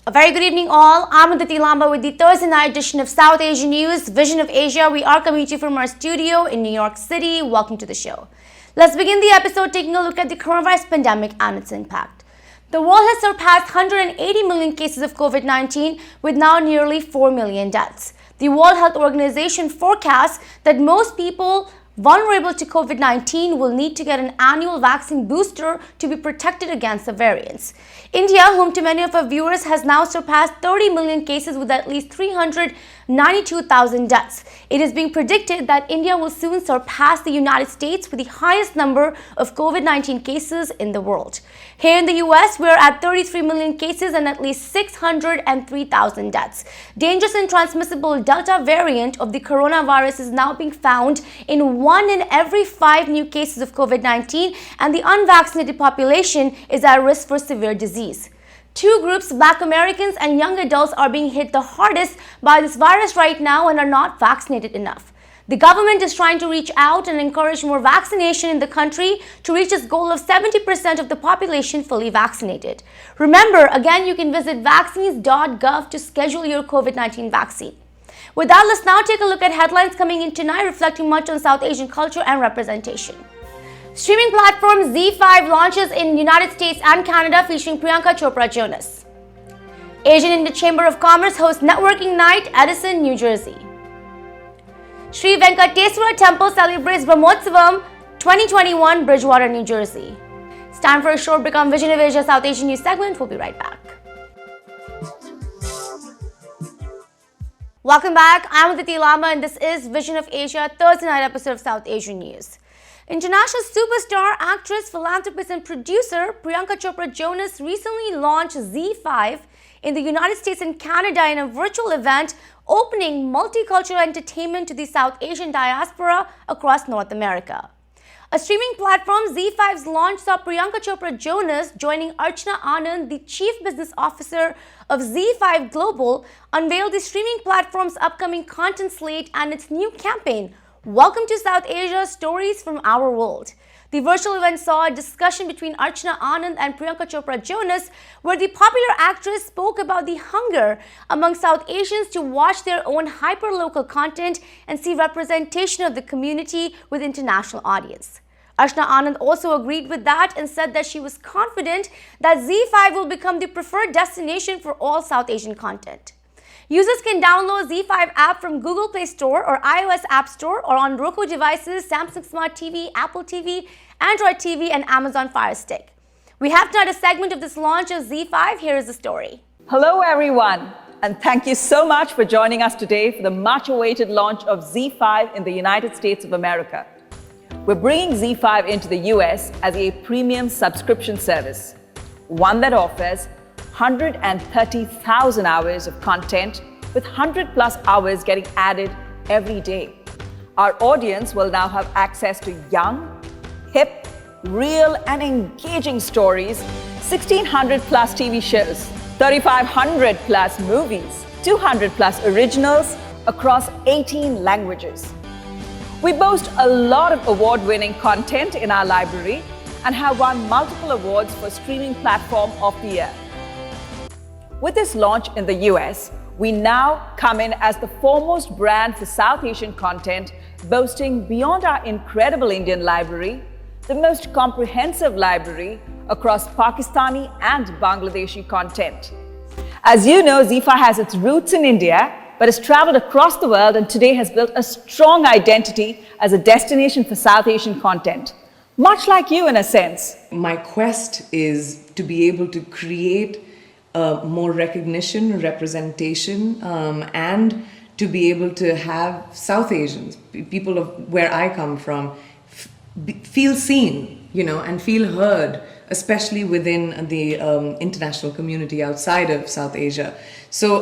A very good evening all. I'm Aditi Lamba with the Thursday night edition of South Asian News, Vision of Asia. We are coming to you from our studio in New York City. Welcome to the show. Let's begin the episode taking a look at the coronavirus pandemic and its impact. The world has surpassed 180 million cases of COVID-19 with now nearly 4 million deaths. The World Health Organization forecasts that most people vulnerable to COVID-19 will need to get an annual vaccine booster to be protected against the variants. India, home to many of our viewers, has now surpassed 30 million cases with at least 392,000 deaths. It is being predicted that India will soon surpass the United States with the highest number of COVID-19 cases in the world. Here in the US, we are at 33 million cases and at least 603,000 deaths. Dangerous and transmissible Delta variant of the coronavirus is now being found in 1 in every 5 new cases of COVID-19, and the unvaccinated population is at risk for severe disease. Two groups, Black Americans and young adults, are being hit the hardest by this virus right now and are not vaccinated enough. The government is trying to reach out and encourage more vaccination in the country to reach its goal of 70% of the population fully vaccinated. Remember, again, you can visit vaccines.gov to schedule your COVID-19 vaccine. With that, let's now take a look at headlines coming in tonight, reflecting much on South Asian culture and representation. Streaming platform ZEE5 launches in United States and Canada, featuring Priyanka Chopra Jonas. Asian Indian Chamber of Commerce hosts networking night, Edison, New Jersey. Sri Venkateswara Temple celebrates Bhramotsavam 2021, Bridgewater, New Jersey. It's time for a short break on Vision of Asia South Asian News segment. We'll be right back. Welcome back. I'm Aditi Lamba and this is Vision of Asia, Thursday night episode of South Asian News. International superstar, actress, philanthropist and producer Priyanka Chopra Jonas recently launched ZEE5 in the United States and Canada in a virtual event opening multicultural entertainment to the South Asian diaspora across North America. A streaming platform, ZEE5's launch saw Priyanka Chopra Jonas joining Archana Anand, the Chief Business Officer of ZEE5 Global, unveil the streaming platform's upcoming content slate and its new campaign, Welcome to South Asia, Stories from Our World. The virtual event saw a discussion between Archana Anand and Priyanka Chopra Jonas, where the popular actress spoke about the hunger among South Asians to watch their own hyper-local content and see representation of the community with international audience. Archana Anand also agreed with that and said that she was confident that ZEE5 will become the preferred destination for all South Asian content. Users can download ZEE5 app from Google Play Store or iOS App Store or on Roku devices, Samsung Smart TV, Apple TV, Android TV, and Amazon Fire Stick. We have tonight a segment of this launch of ZEE5. Here is the story. Hello everyone, and thank you so much for joining us today for the much-awaited launch of ZEE5 in the United States of America. We're bringing ZEE5 into the US as a premium subscription service, one that offers 130,000 hours of content with 100 plus hours getting added every day. Our audience will now have access to young, hip, real and engaging stories, 1,600 plus TV shows, 3,500 plus movies, 200 plus originals across 18 languages. We boast a lot of award-winning content in our library and have won multiple awards for Streaming Platform of the Year. With this launch in the US, we now come in as the foremost brand for South Asian content, boasting beyond our incredible Indian library, the most comprehensive library across Pakistani and Bangladeshi content. As you know, ZEE5 has its roots in India, but has traveled across the world and today has built a strong identity as a destination for South Asian content. much like you in a sense. My quest is to be able to create more recognition, representation, and to be able to have South Asians, people of where I come from, feel seen, and feel heard, especially within the international community outside of South Asia. So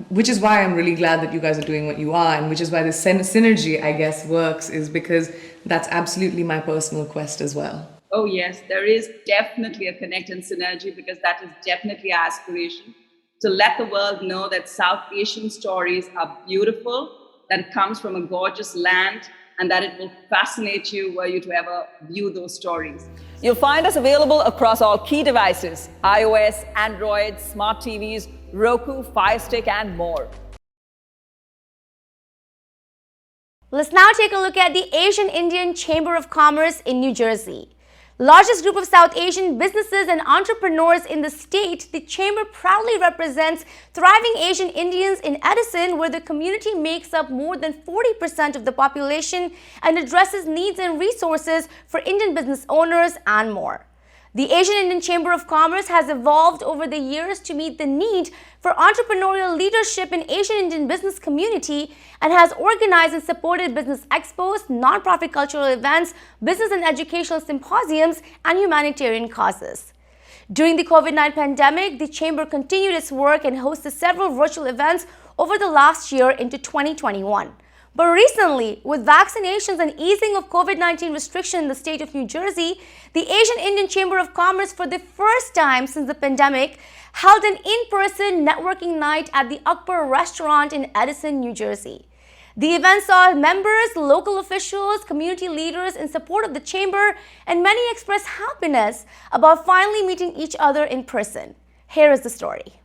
which is why I'm really glad that you guys are doing what you are, and which is why the synergy, I guess, works, is because that's absolutely my personal quest as well. Oh yes, there is definitely a connect and synergy, because that is definitely our aspiration, to let the world know that South Asian stories are beautiful, that it comes from a gorgeous land, and that it will fascinate you were you to ever view those stories. You'll find us available across all key devices: iOS, Android, smart TVs, Roku, Fire Stick, and more. Let's now take a look at the Asian Indian Chamber of Commerce in New Jersey. Largest group of South Asian businesses and entrepreneurs in the state, the Chamber proudly represents thriving Asian Indians in Edison, where the community makes up more than 40% of the population and addresses needs and resources for Indian business owners and more. The Asian Indian Chamber of Commerce has evolved over the years to meet the need for entrepreneurial leadership in Asian Indian business community, and has organized and supported business expos, non-profit cultural events, business and educational symposiums, and humanitarian causes. During the COVID-19 pandemic, the Chamber continued its work and hosted several virtual events over the last year into 2021. But recently, with vaccinations and easing of COVID-19 restrictions in the state of New Jersey, the Asian Indian Chamber of Commerce, for the first time since the pandemic, held an in-person networking night at the Akbar restaurant in Edison, New Jersey. The event saw members, local officials, community leaders in support of the Chamber, and many expressed happiness about finally meeting each other in person. Here is the story.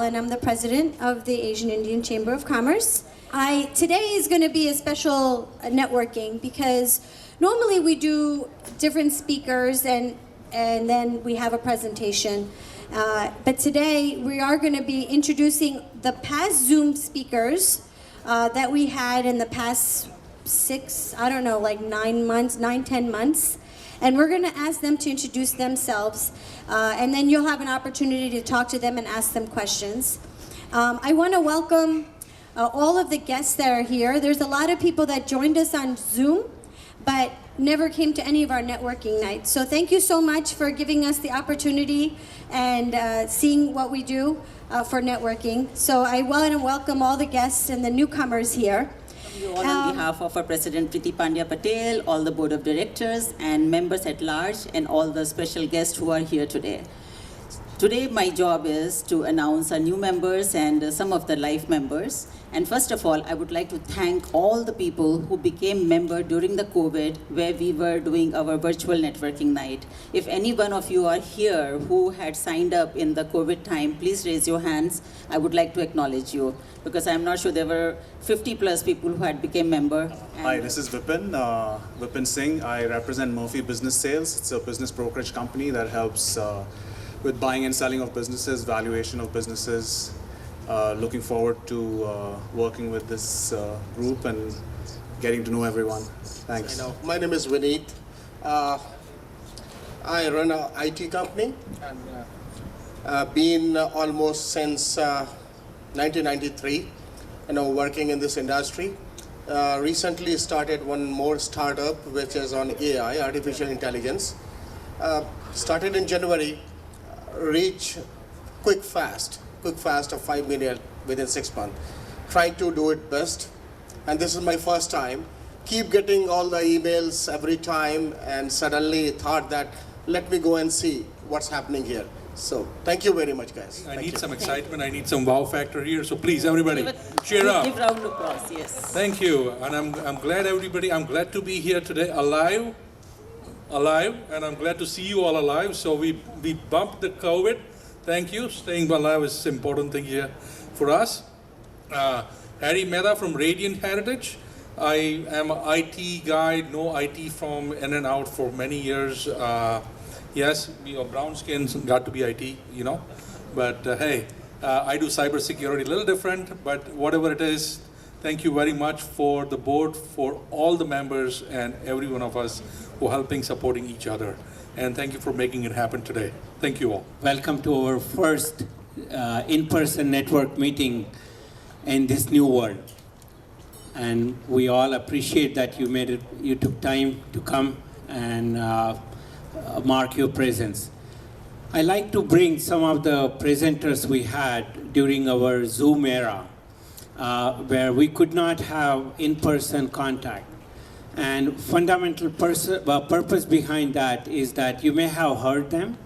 And I'm the president of the Asian Indian Chamber of Commerce. Today is going to be a special networking, because normally we do different speakers and then we have a presentation. But today we are going to be introducing the past Zoom speakers that we had in the past 9-10 months. And we're going to ask them to introduce themselves, and then you'll have an opportunity to talk to them and ask them questions. I want to welcome all of the guests that are here. There's a lot of people that joined us on Zoom, but never came to any of our networking nights. So thank you so much for giving us the opportunity and seeing what we do for networking. So I want to welcome all the guests and the newcomers here. All on behalf of our President Priti Pandya Patel, all the Board of Directors and members at large, and all the special guests who are here today. Today my job is to announce our new members and some of the live members. And first of all, I would like to thank all the people who became member during the COVID, where we were doing our virtual networking night. If any one of you are here who had signed up in the COVID time, please raise your hands. I would like to acknowledge you, because I'm not sure there were 50 plus people who had become member. Hi, this is Vipin Singh. I represent Murphy Business Sales. It's a business brokerage company that helps with buying and selling of businesses, valuation of businesses. Looking forward to working with this group and getting to know everyone. Thanks. My name is Vineet. I run an IT company and been almost since 1993, working in this industry. Recently started one more startup which is on AI, artificial intelligence. Started in January, reach quick fast of 5 million within 6 months. Trying to do it best, and this is my first time. Keep getting all the emails every time, and suddenly thought that let me go and see what's happening here. So thank you very much, guys. I need some excitement. I need some wow factor here. So please, everybody, cheer up. Give round of applause, yes. Thank you, and I'm glad everybody. I'm glad to be here today, alive, alive, and I'm glad to see you all alive. So we bumped the COVID. Thank you. Staying alive is an important thing here for us. Harry Mehta from Radiant Heritage. I am an IT guy, know IT from in and out for many years. Yes, your brown skins got to be IT, But hey, I do cybersecurity a little different, but whatever it is, thank you very much for the board, for all the members and every one of us who are helping, supporting each other. And thank you for making it happen today. Thank you all. Welcome to our first in-person network meeting in this new world. And we all appreciate that you took time to come and mark your presence. I like to bring some of the presenters we had during our Zoom era, where we could not have in-person contact. And fundamental purpose behind that is that you may have heard them,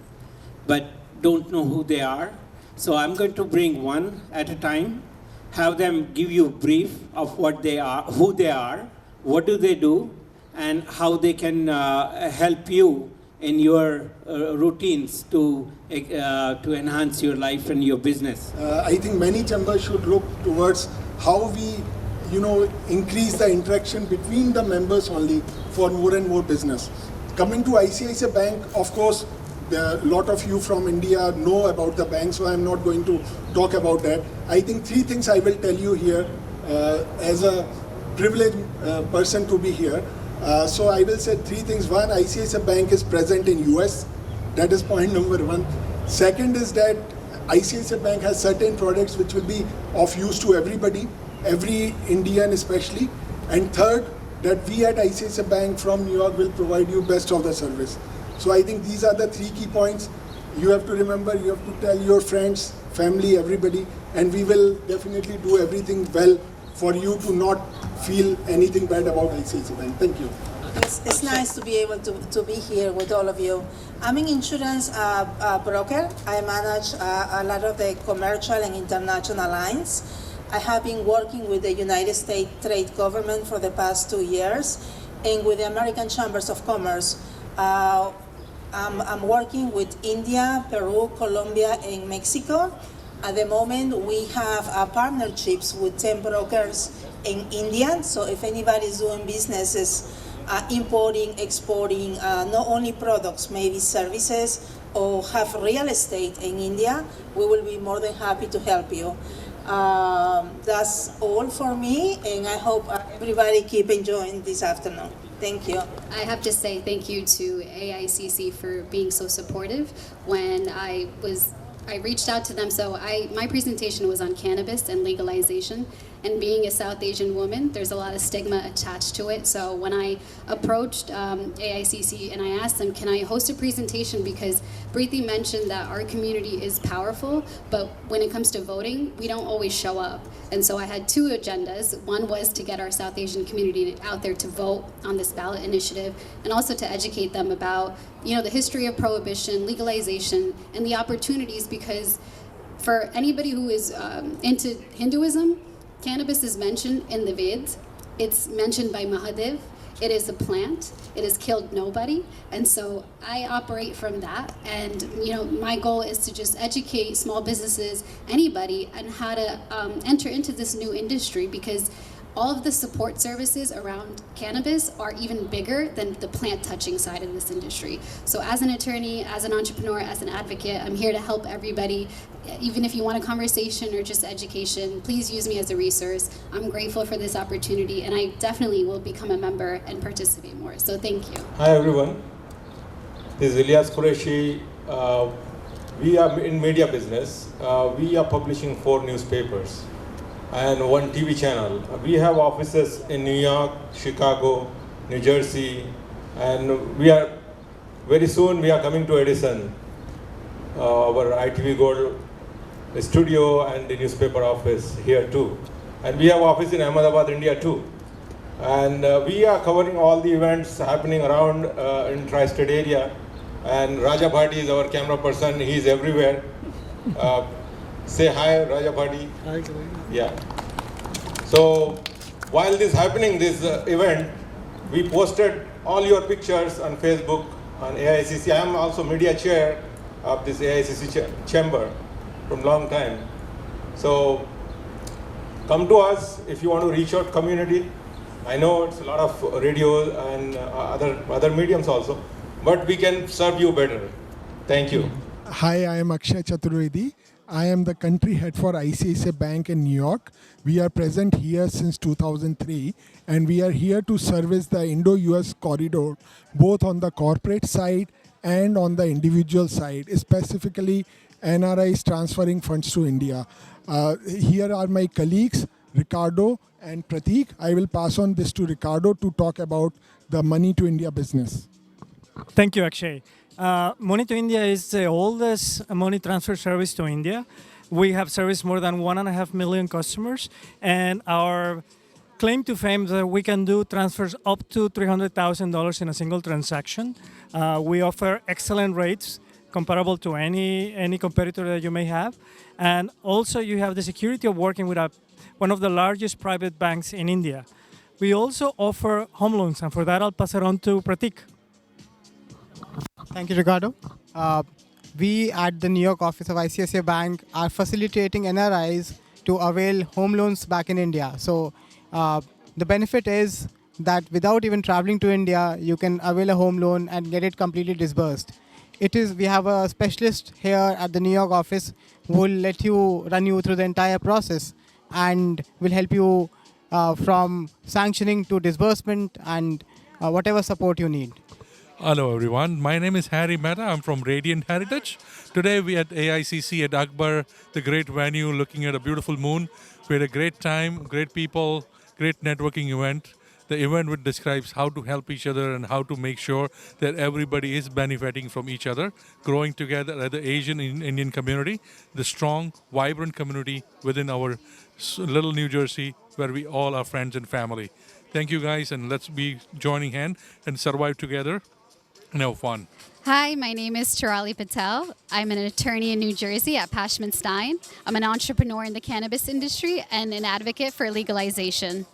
but don't know who they are. So I'm going to bring one at a time, have them give you a brief of what they are, who they are, what do they do, and how they can help you in your routines to enhance your life and your business. I think many chambers should look towards how we, increase the interaction between the members only for more and more business. Coming to ICICI Bank, of course, a lot of you from India know about the bank, so I'm not going to talk about that. I think three things I will tell you here as a privileged person to be here. So I will say three things. One, ICICI Bank is present in US. That is point number one. Second is that ICICI Bank has certain products which will be of use to everybody, every Indian especially. And third, that we at ICICI Bank from New York will provide you best of the service. So I think these are the three key points. You have to remember, you have to tell your friends, family, everybody, and we will definitely do everything well for you to not feel anything bad about ICICI Bank. Thank you. It's nice to be able to be here with all of you. I'm an insurance broker. I manage a lot of the commercial and international lines. I have been working with the United States Trade Government for the past 2 years and with the American Chambers of Commerce. I'm working with India, Peru, Colombia, and Mexico. At the moment, we have partnerships with 10 brokers in India. So if anybody is doing businesses, importing, exporting, not only products, maybe services, or have real estate in India, we will be more than happy to help you. That's all for me, and I hope everybody keep enjoying this afternoon. Thank you. I have to say thank you to AICC for being so supportive. When I reached out to them, so my presentation was on cannabis and legalization, and being a South Asian woman, there's a lot of stigma attached to it. So when I approached AICC and I asked them, can I host a presentation, because Preeti mentioned that our community is powerful, but when it comes to voting, we don't always show up. And so I had two agendas. One was to get our South Asian community out there to vote on this ballot initiative, and also to educate them about, the history of prohibition, legalization, and the opportunities, because for anybody who is into Hinduism, cannabis is mentioned in the Vedas. It's mentioned by Mahadev. It is a plant. It has killed nobody. And so I operate from that. And, my goal is to just educate small businesses, anybody, on how to enter into this new industry, because all of the support services around cannabis are even bigger than the plant touching side of this industry. So as an attorney, as an entrepreneur, as an advocate, I'm here to help everybody. Even if you want a conversation or just education, please use me as a resource. I'm grateful for this opportunity, and I definitely will become a member and participate more. So thank you. Hi everyone. This is Ilyas Qureshi. We are in media business. We are publishing 4 newspapers and 1 TV channel. We have offices in New York, Chicago, New Jersey, and very soon we are coming to Edison, our ITV Gold studio and the newspaper office here too. And we have office in Ahmedabad, India too. And we are covering all the events happening around in tri-state area. And Raja Bhati is our camera person, he is everywhere. Say hi, Raja Bhati. Hi. Yeah. So while this happening, this event, we posted all your pictures on Facebook, on AICC. I am also media chair of this AICC chamber from long time. So come to us if you want to reach out community. I know it's a lot of radio and other mediums also, but we can serve you better. Thank you. Hi, I am Akshay Chaturvedi. I am the country head for ICICI Bank in New York. We are present here since 2003 and we are here to service the Indo-US corridor both on the corporate side and on the individual side, specifically NRIs transferring funds to India. Here are my colleagues, Ricardo and Prateek. I will pass on this to Ricardo to talk about the Money to India business. Thank you, Akshay. Money to India is the oldest money transfer service to India. We have serviced more than 1.5 million customers, and our claim to fame is that we can do transfers up to $300,000 in a single transaction. We offer excellent rates comparable to any competitor that you may have, and also you have the security of working with one of the largest private banks in India. We also offer home loans, and for that I'll pass it on to Prateek. Thank you, Ricardo. We at the New York office of ICICI Bank are facilitating NRIs to avail home loans back in India. So the benefit is that without even traveling to India, you can avail a home loan and get it completely disbursed. We have a specialist here at the New York office who will run you through the entire process and will help you from sanctioning to disbursement and whatever support you need. Hello everyone, my name is Harry Mehta. I'm from Radiant Heritage. Today we at AICC at Akbar, the great venue, looking at a beautiful moon. We had a great time, great people, great networking event. The event which describes how to help each other and how to make sure that everybody is benefiting from each other, growing together as the Asian Indian community, the strong, vibrant community within our little New Jersey where we all are friends and family. Thank you guys, and let's be joining hand and survive together and have fun. Hi, my name is Chirali Patel. I'm an attorney in New Jersey at Pashman Stein. I'm an entrepreneur in the cannabis industry and an advocate for legalization.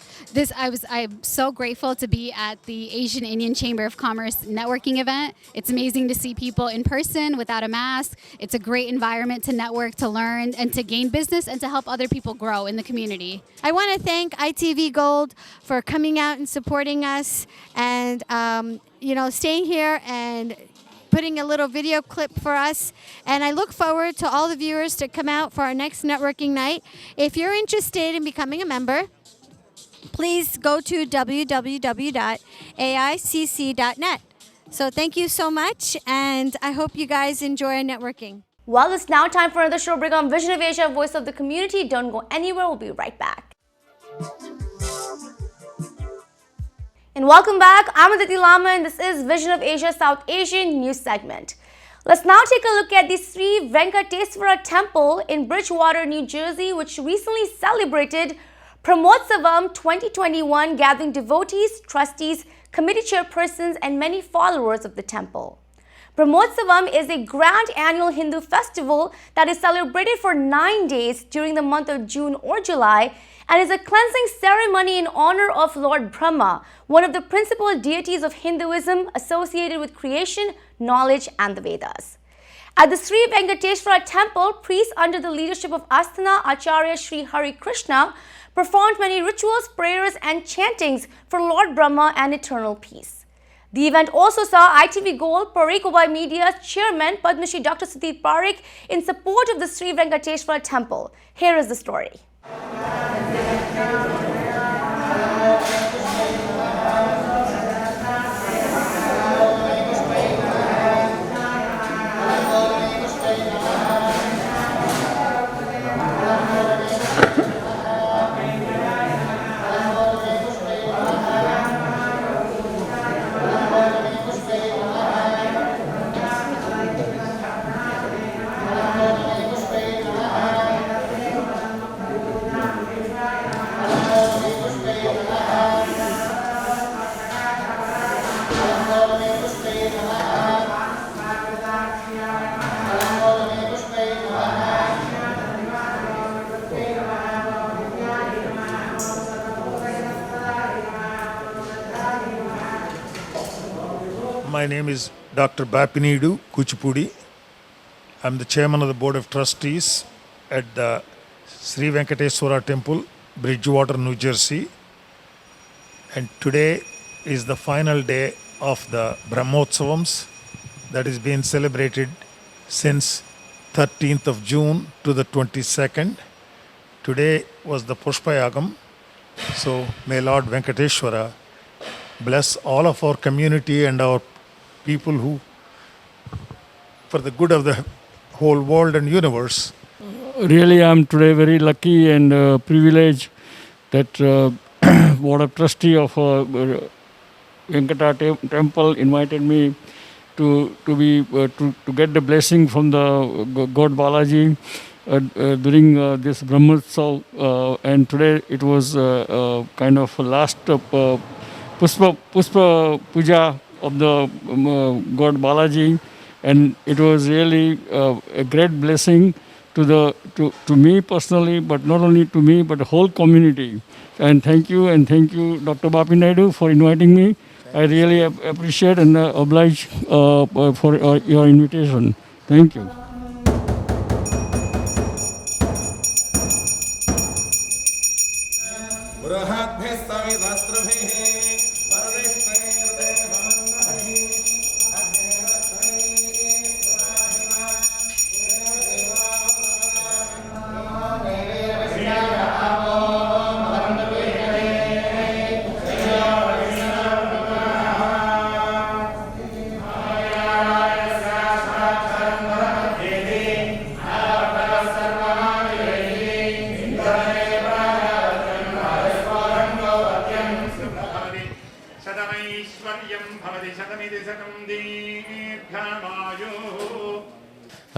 I'm so grateful to be at the Asian Indian Chamber of Commerce networking event. It's amazing to see people in person without a mask. It's a great environment to network, to learn, and to gain business and to help other people grow in the community. I want to thank ITV Gold for coming out and supporting us and staying here and putting a little video clip for us. And I look forward to all the viewers to come out for our next networking night. If you're interested in becoming a member, please go to www.aicc.net. So thank you so much, and I hope you guys enjoy networking. Well, it's now time for another show break on Vision of Asia, Voice of the Community. Don't go anywhere. We'll be right back. And welcome back. I'm Aditi Lama, and this is Vision of Asia South Asian News segment. Let's now take a look at the Sri Venkateswara Temple in Bridgewater, New Jersey, which recently celebrated Bhramotsavam 2021, gathering devotees, trustees, committee chairpersons, and many followers of the temple. Bhramotsavam is a grand annual Hindu festival that is celebrated for 9 days during the month of June or July, and is a cleansing ceremony in honor of Lord Brahma, one of the principal deities of Hinduism associated with creation, knowledge, and the Vedas. At the Sri Venkateswara Temple, priests under the leadership of Asthana Acharya Sri Hari Krishna performed many rituals, prayers, and chantings for Lord Brahma and eternal peace. The event also saw ITV Gold Parikh Obai Media's chairman Padma Shri Dr. Sudhir Parikh in support of the Sri Venkateswara Temple. Here is the story. My name is Dr. Bapinidu Kuchipudi. I'm the chairman of the Board of Trustees at the Sri Venkateswara Temple, Bridgewater, New Jersey. And today is the final day of the Bhramotsavams that is being celebrated since 13th of June to the 22nd. Today was the Pushpayagam. So may Lord Venkateswara bless all of our community and our people who, for the good of the whole world and universe. Really, I'm today very lucky and privileged that Board of Trustee of Venkata Temple invited me to get the blessing from the God Balaji during this Bhramotsavam, and today it was kind of last Pushpa Puja of the God Balaji, and it was really a great blessing to me personally, but not only to me, but the whole community. And thank you, Dr. Bapi Naidu, for inviting me. I really appreciate and oblige for your invitation. Thank you.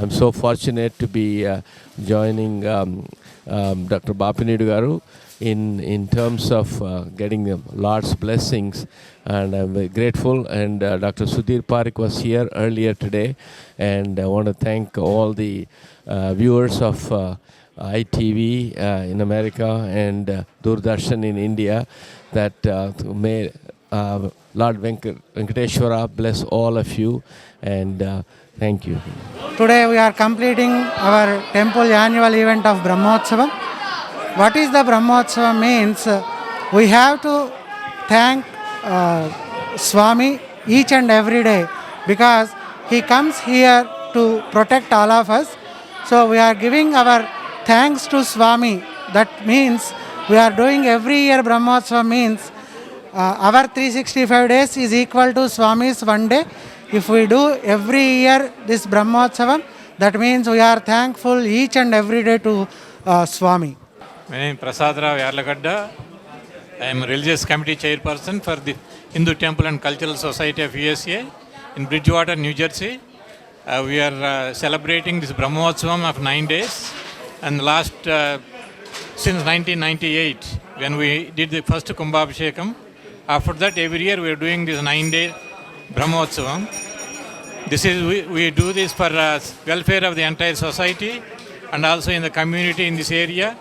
I'm so fortunate to be joining Dr. Bapinidu Garu in terms of getting Lord's blessings, and I'm very grateful. And Dr. Sudhir Parik was here earlier today, and I want to thank all the viewers of ITV in America and Doordarshan in India, that may Lord Venkateswara bless all of you, and thank you. Today we are completing our temple annual event of Bhramotsavam. What is the Bhramotsavam means? We have to thank Swami each and every day, because he comes here to protect all of us. So we are giving our thanks to Swami. That means we are doing every year Bhramotsavam means our 365 days is equal to Swami's one day. If we do every year this Bhramotsavam, that means we are thankful each and every day to Swami. My name is Prasadrav Yarlagadda. I am a religious committee chairperson for the Hindu Temple and Cultural Society of USA in Bridgewater, New Jersey. We are celebrating this Bhramotsavam of 9 days, and since 1998, when we did the first Kumbhabhishekam. After that, every year we are doing this 9-day Bhramotsavam. We do this for welfare of the entire society and also in the community in this area.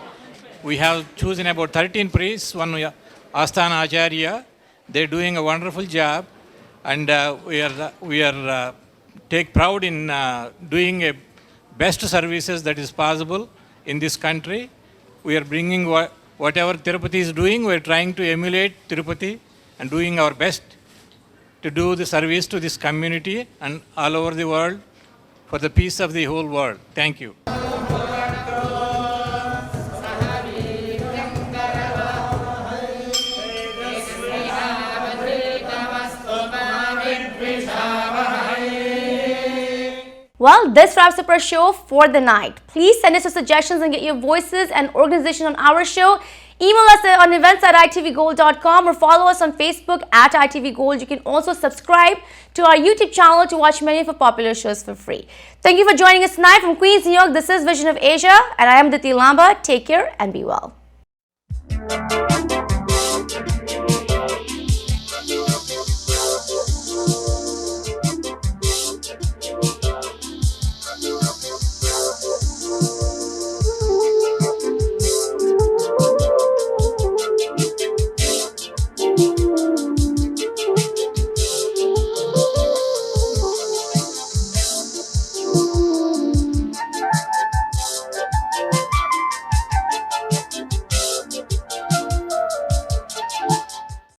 We have chosen about 13 priests, one Asthana Acharya. They're doing a wonderful job, and we are take proud in doing a best services that is possible in this country. We are bringing whatever Tirupati is doing. We are trying to emulate Tirupati and doing our best to do the service to this community and all over the world for the peace of the whole world. Thank you. Well, this wraps up our show for the night. Please send us your suggestions and get your voices and organization on our show. Email us on events@itvgold.com or follow us on Facebook @itvgold. You can also subscribe to our YouTube channel to watch many of our popular shows for free. Thank you for joining us tonight from Queens, New York. This is Vision of Asia, and I am Diti Lamba. Take care and be well.